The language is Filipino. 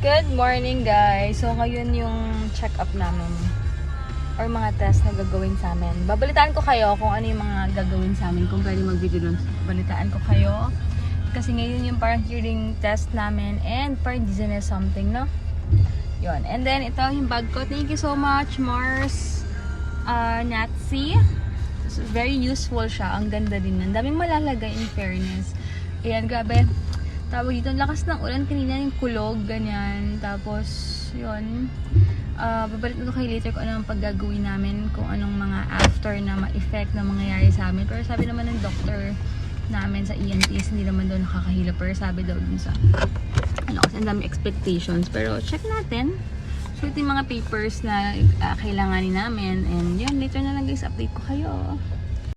Good morning guys! So ngayon yung check-up namin or mga test na gagawin sa amin. Babalitaan ko kayo kung ano yung mga gagawin sa amin, kung pwede mag-video dun. Babalitaan ko kayo kasi ngayon yung parang hearing test namin and parang dizziness something, no? Yun. And then ito yung bag ko. Thank you so much Mars Natsi. Very useful siya. Ang ganda din. Ang daming malalagay in fairness. Ayan, grabe. Tawag dito, lakas ng ulan kanina, yung kulog, ganyan. Tapos, yun. Babalik na kay later kung anong paggagawin namin, kung anong mga after na ma-effect na mangyayari sa amin. Pero sabi naman ng doctor namin sa ENTs, hindi naman daw nakakahila. Pero sabi daw dun sa, kasi ang dami expectations. Pero check natin. So, ito yung mga papers na kailanganin namin. And yun, later na lang guys, update ko kayo.